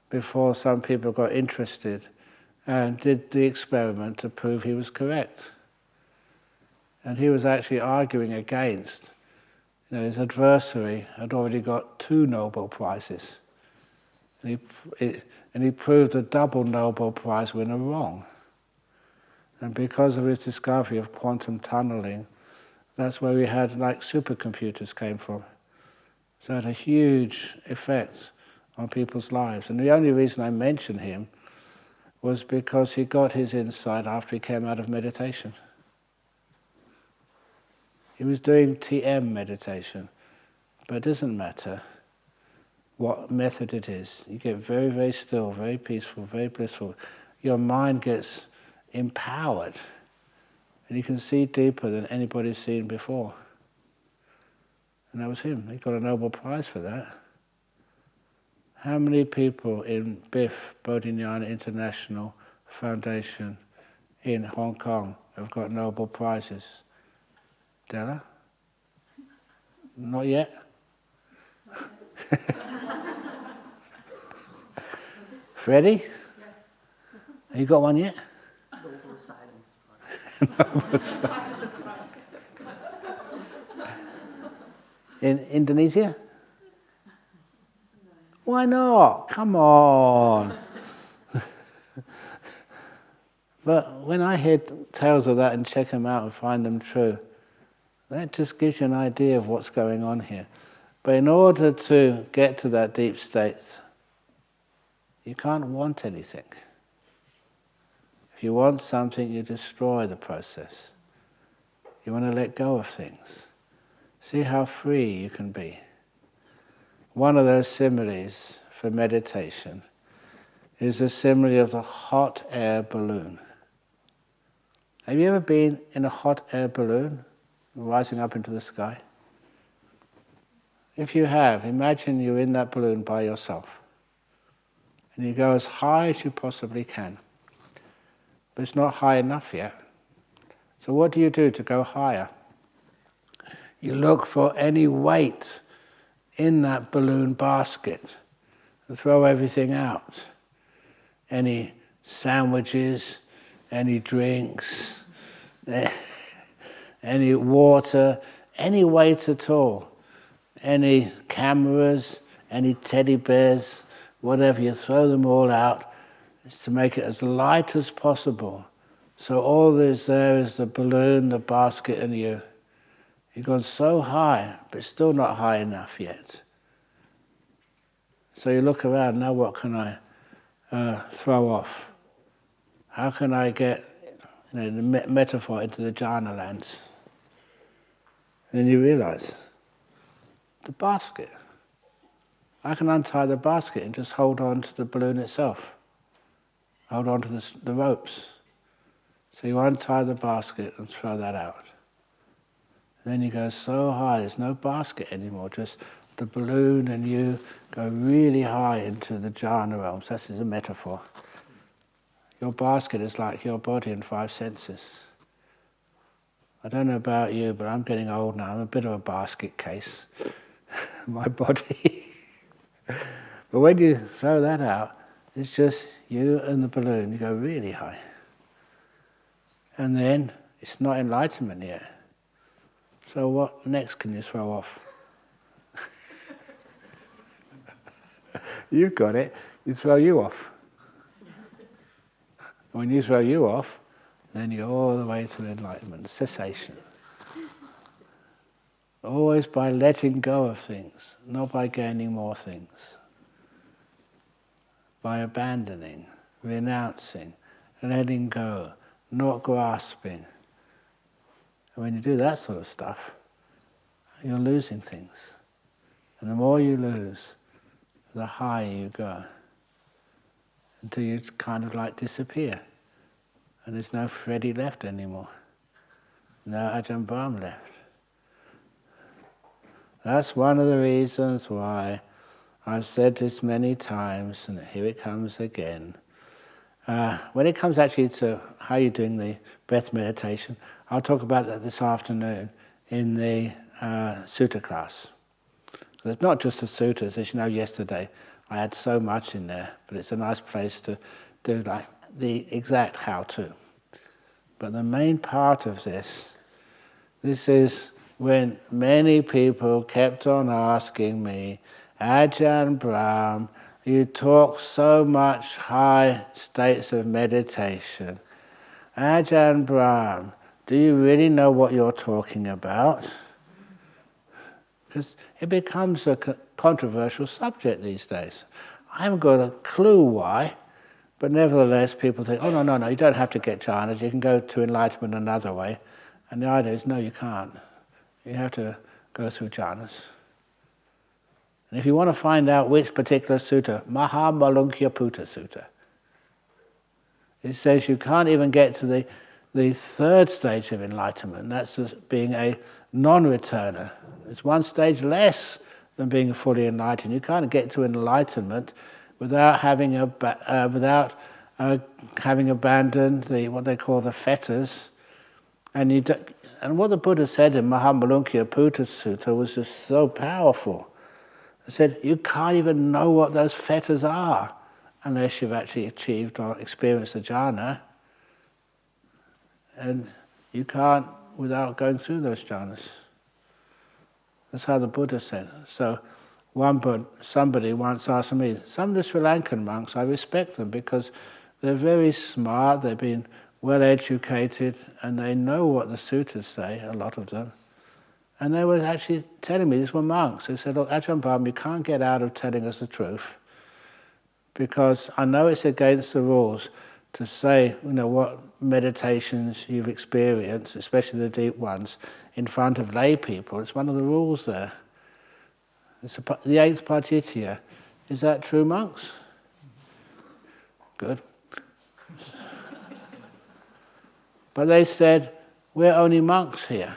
S1: before some people got interested and did the experiment to prove he was correct. And he was actually arguing against, his adversary had already got 2 Nobel Prizes. And he proved the double Nobel Prize winner wrong. And because of his discovery of quantum tunneling, that's where we had supercomputers came from. So it had a huge effect on people's lives. And the only reason I mention him was because he got his insight after he came out of meditation. He was doing TM meditation, but it doesn't matter what method it is. You get very, very still, very peaceful, very blissful. Your mind gets empowered, and you can see deeper than anybody's seen before. And that was him. He got a Nobel Prize for that. How many people in BIF, Bodhinyana International Foundation in Hong Kong have got Nobel Prizes? Della? Not yet? Freddie? Have you got one yet?
S2: Nobel Silence Prize.
S1: In Indonesia? Why not? Come on. But when I hear tales of that and check them out and find them true, that just gives you an idea of what's going on here. But in order to get to that deep state, you can't want anything. If you want something, you destroy the process. You want to let go of things. See how free you can be. One of those similes for meditation is the simile of the hot air balloon. Have you ever been in a hot air balloon rising up into the sky? If you have, imagine you're in that balloon by yourself. And you go as high as you possibly can. But it's not high enough yet. So what do you do to go higher? You look for any weight in that balloon basket and throw everything out. Any sandwiches, any drinks, any water, any weight at all. Any cameras, any teddy bears, whatever, you throw them all out to make it as light as possible. So all there's there is the balloon, the basket, and you. You've gone so high, but still not high enough yet. So you look around, now what can I throw off? How can I get the metaphor into the jhana lands? And then you realize, the basket. I can untie the basket and just hold on to the balloon itself. Hold on to the ropes. So you untie the basket and throw that out. And then you go so high, there's no basket anymore, just the balloon and you go really high into the jhana realms. This is a metaphor. Your basket is like your body and 5 senses. I don't know about you, but I'm getting old now. I'm a bit of a basket case. My body. But when you throw that out, it's just you and the balloon. You go really high. And then it's not enlightenment yet. So what next can you throw off? You've got it. You throw you off. When you throw you off, then you go all the way to enlightenment, cessation. Always by letting go of things, not by gaining more things. By abandoning, renouncing, letting go, not grasping. And when you do that sort of stuff, you're losing things. And the more you lose, the higher you go. Until you kind of like disappear. And there's no Freddie left anymore. No Ajahn Brahm left. That's one of the reasons why I've said this many times, and here it comes again. when it comes actually to how you're doing the breath meditation, I'll talk about that this afternoon in the sutta class. It's not just the sutras, as you know, yesterday I had so much in there, but it's a nice place to do like the exact how-to. But the main part of this is when many people kept on asking me, Ajahn Brahm, you talk so much high states of meditation. Ajahn Brahm, do you really know what you're talking about? Because it becomes a controversial subject these days. I haven't got a clue why, but nevertheless people think, oh no, you don't have to get jhanas, you can go to enlightenment another way. And the idea is, no, you can't. You have to go through jhanas. And if you want to find out which particular sutta, Mahamalunkyaputta Sutta, it says you can't even get to the third stage of enlightenment. That's being a non-returner. It's one stage less than being fully enlightened. You can't get to enlightenment without having having abandoned what they call the fetters. And what the Buddha said in Mahamalunkyaputta Sutta was just so powerful. He said, you can't even know what those fetters are unless you've actually achieved or experienced a jhana. And you can't without going through those jhanas. That's how the Buddha said. So somebody once asked me, some of the Sri Lankan monks, I respect them because they're very smart, they've been well educated, and they know what the sutras say, a lot of them. And they were actually telling me, these were monks, they said, look, Ajahn Brahm, you can't get out of telling us the truth, because I know it's against the rules to say, what meditations you've experienced, especially the deep ones, in front of lay people. It's one of the rules there. It's the 8th Pajitya. Is that true, monks? Good. But they said, we're only monks here.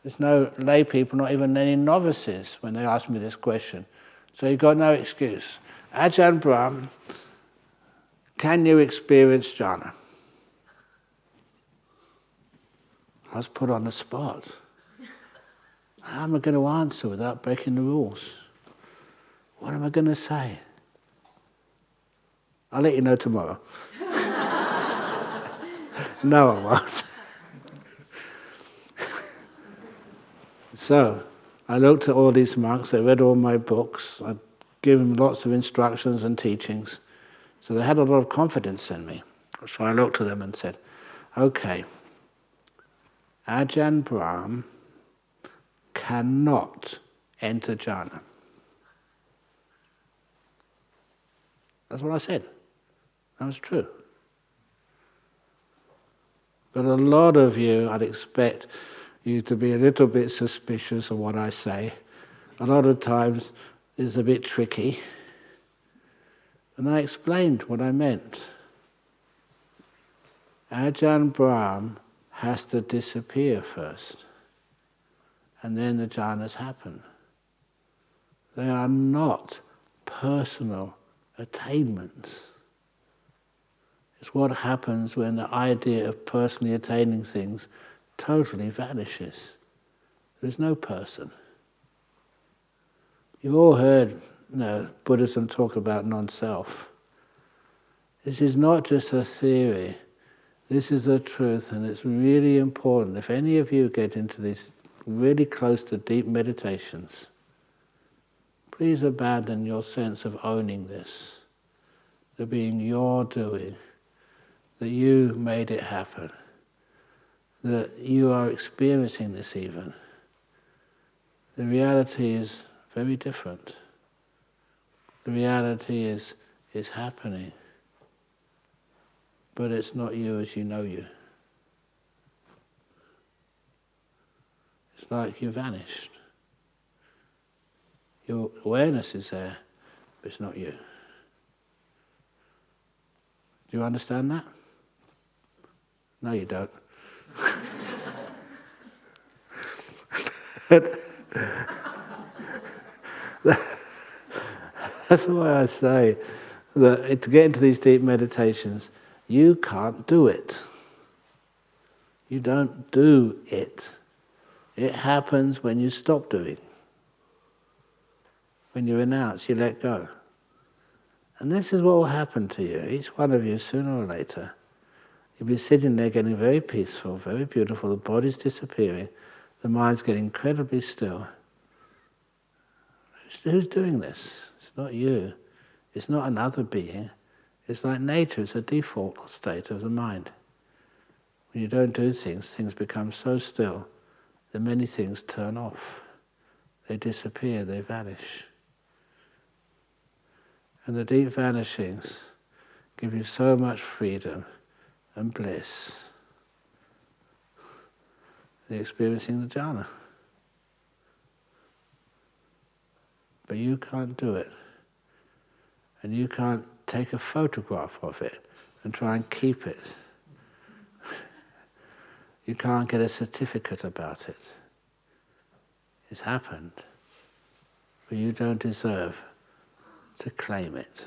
S1: There's no lay people, not even any novices, when they asked me this question. So you've got no excuse. Ajahn Brahm, can you experience jhana? I was put on the spot. How am I going to answer without breaking the rules? What am I going to say? I'll let you know tomorrow. No, I won't. So, I looked at all these monks, they read all my books, I'd given them lots of instructions and teachings, so they had a lot of confidence in me. So I looked at them and said, okay, Ajahn Brahm cannot enter jhana. That's what I said. That was true. But a lot of you, I'd expect you to be a little bit suspicious of what I say. A lot of times it's a bit tricky. And I explained what I meant. Ajahn Brahm has to disappear first. And then the jhanas happen. They are not personal attainments. It's what happens when the idea of personally attaining things totally vanishes. There's no person. You've all heard Buddhism talk about non-self. This is not just a theory. This is a truth, and it's really important. If any of you get into these really close to deep meditations, please abandon your sense of owning this, the being your doing, that you made it happen, that you are experiencing this even. The reality is very different. The reality is happening, but it's not you as you know you. It's like you vanished. Your awareness is there, but it's not you. Do you understand that? No, you don't. That's why I say that to get into these deep meditations, you can't do it. You don't do it. It happens when you stop doing. When you renounce, you let go. And this is what will happen to you, each one of you, sooner or later. You'll be sitting there getting very peaceful, very beautiful, the body's disappearing, the mind's getting incredibly still. Who's doing this? It's not you. It's not another being. It's like nature, it's a default state of the mind. When you don't do things, things become so still that many things turn off. They disappear, they vanish. And the deep vanishings give you so much freedom and bliss. You're experiencing the jhana. But you can't do it. And you can't take a photograph of it and try and keep it. You can't get a certificate about it. It's happened. But you don't deserve to claim it.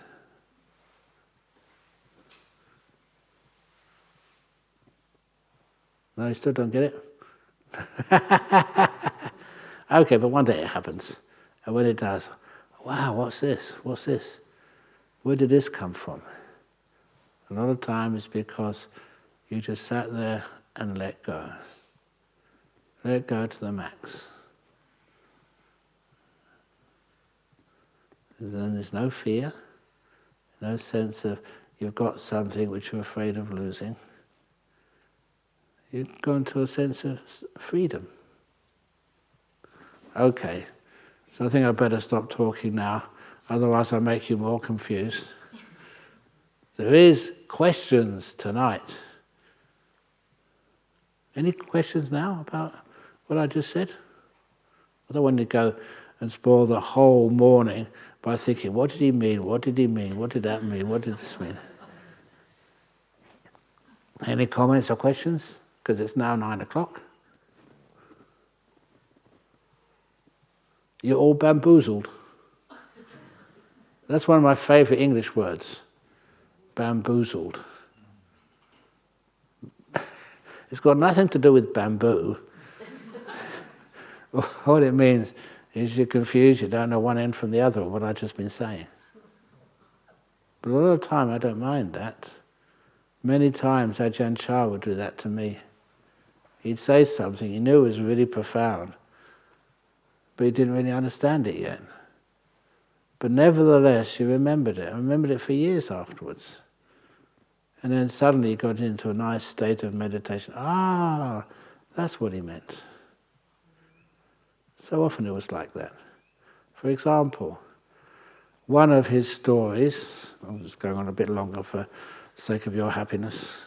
S1: No, you still don't get it? Okay, but one day it happens. And when it does, wow, what's this? What's this? Where did this come from? A lot of times it's because you just sat there and let go. Let go to the max. And then there's no fear, no sense of you've got something which you're afraid of losing. You've gone to a sense of freedom. Okay, so I think I better stop talking now, otherwise I'll make you more confused. There is questions tonight. Any questions now about what I just said? I don't want to go and spoil the whole morning by thinking, what did he mean? What did he mean? What did that mean? What did this mean? Any comments or questions? Because it's now 9 o'clock. You're all bamboozled. That's one of my favorite English words. Bamboozled. It's got nothing to do with bamboo. What it means is you're confused, you don't know one end from the other, of what I've just been saying. But a lot of the time I don't mind that. Many times Ajahn Chah would do that to me. He'd say something he knew was really profound, but he didn't really understand it yet. But nevertheless, he remembered it. I remembered it for years afterwards. And then suddenly he got into a nice state of meditation. Ah, that's what he meant. So often it was like that. For example, one of his stories, I'm just going on a bit longer for the sake of your happiness,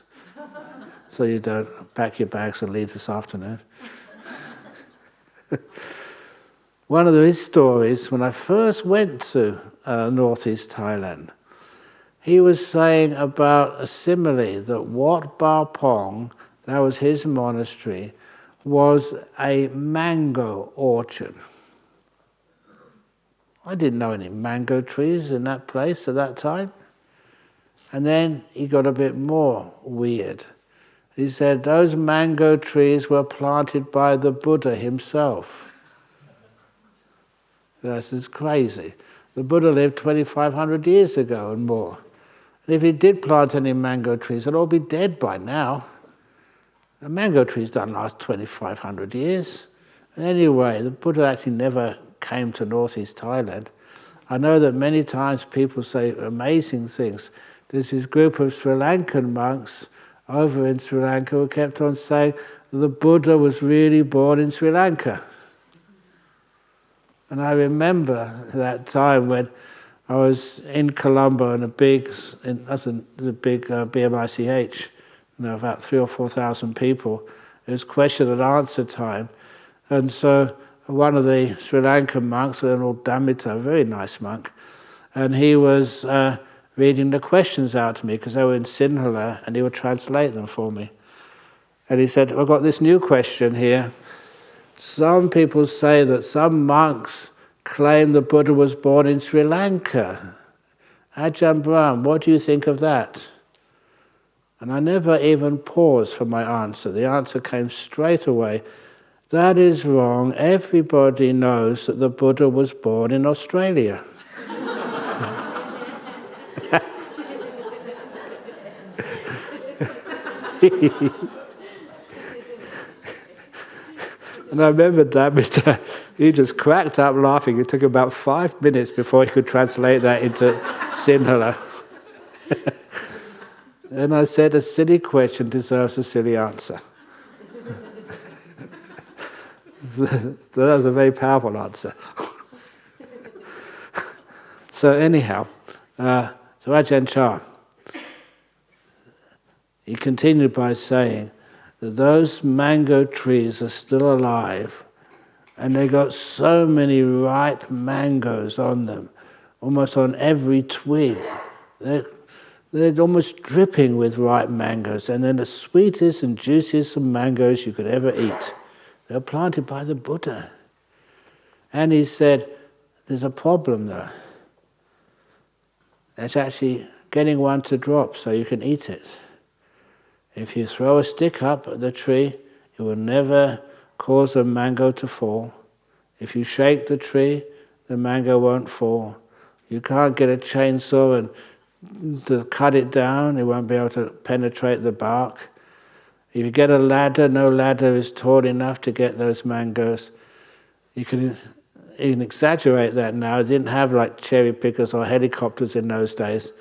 S1: so you don't pack your bags and leave this afternoon. One of his stories, when I first went to northeast Thailand, he was saying about a simile that Wat Ba Pong, that was his monastery, was a mango orchard. I didn't know any mango trees in that place at that time. And then he got a bit more weird. He said those mango trees were planted by the Buddha himself. This is crazy. The Buddha lived 2,500 years ago and more. And if he did plant any mango trees, they'd all be dead by now. The mango trees don't last 2,500 years. And anyway, the Buddha actually never came to northeast Thailand. I know that many times people say amazing things. There's this group of Sri Lankan monks over in Sri Lanka who kept on saying that the Buddha was really born in Sri Lanka. And I remember that time when I was in Colombo in that's a big BMICH, about 3,000 or 4,000 people. It was question and answer time. And so one of the Sri Lankan monks, an old Dhammita, a very nice monk, and he was reading the questions out to me because they were in Sinhala and he would translate them for me. And he said, I've got this new question here. Some people say that some monks claim the Buddha was born in Sri Lanka. Ajahn Brahm, what do you think of that? And I never even paused for my answer. The answer came straight away. That is wrong. Everybody knows that the Buddha was born in Australia. And I remember that he just cracked up laughing. It took about 5 minutes before he could translate that into Sinhala. And I said, a silly question deserves a silly answer. So that was a very powerful answer. So anyhow, so Ajahn Chah, he continued by saying that those mango trees are still alive, and they got so many ripe mangoes on them, almost on every twig. They're almost dripping with ripe mangoes, and they're the sweetest and juiciest of mangoes you could ever eat. They're planted by the Buddha. And he said, there's a problem though. It's actually getting one to drop so you can eat it. If you throw a stick up at the tree, it will never cause a mango to fall. If you shake the tree, the mango won't fall. You can't get a chainsaw and to cut it down, it won't be able to penetrate the bark. If you get a ladder, no ladder is tall enough to get those mangoes. You can exaggerate that now. It didn't have like cherry pickers or helicopters in those days.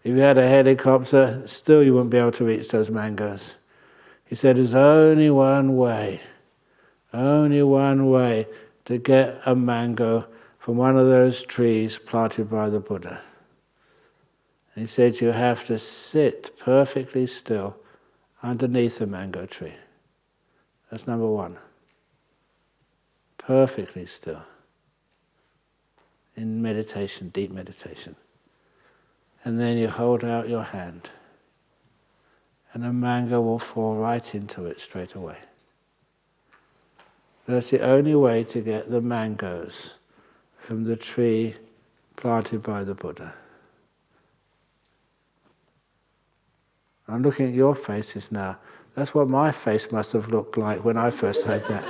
S1: If you had a helicopter, still you wouldn't be able to reach those mangoes. He said there's only one way to get a mango from one of those trees planted by the Buddha. He said you have to sit perfectly still underneath a mango tree. That's number one. Perfectly still. In meditation, deep meditation. And then you hold out your hand, and a mango will fall right into it straight away. That's the only way to get the mangoes from the tree planted by the Buddha. I'm looking at your faces now. That's what my face must have looked like when I first heard that.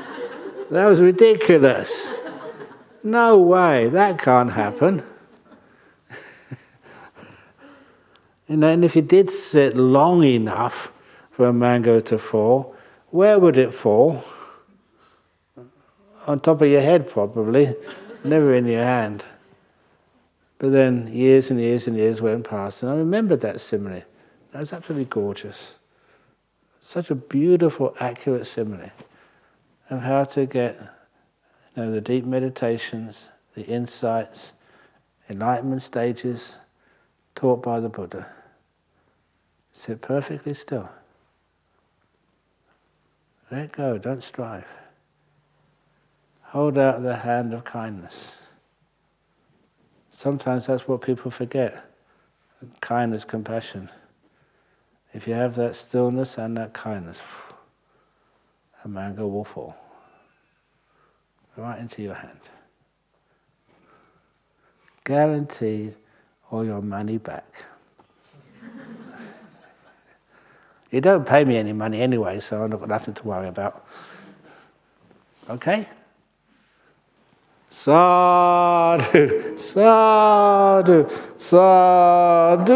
S1: That was ridiculous. No way, that can't happen. And if you did sit long enough for a mango to fall, where would it fall? On top of your head probably, never in your hand. But then years and years and years went past, and I remembered that simile. That was absolutely gorgeous. Such a beautiful, accurate simile of how to get the deep meditations, the insights, enlightenment stages taught by the Buddha. Sit perfectly still. Let go, don't strive. Hold out the hand of kindness. Sometimes that's what people forget. Kindness, compassion. If you have that stillness and that kindness, a mango will fall right into your hand. Guaranteed all your money back. You don't pay me any money anyway, so I've got nothing to worry about. Okay? Sadhu, sadhu, sadhu.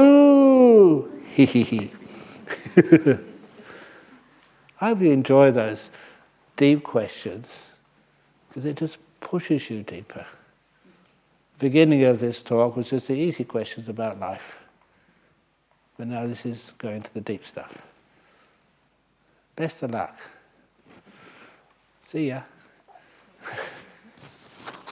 S1: I hope you enjoy those deep questions, because it just pushes you deeper. The beginning of this talk was just the easy questions about life. But now this is going to the deep stuff. Best of luck. See ya.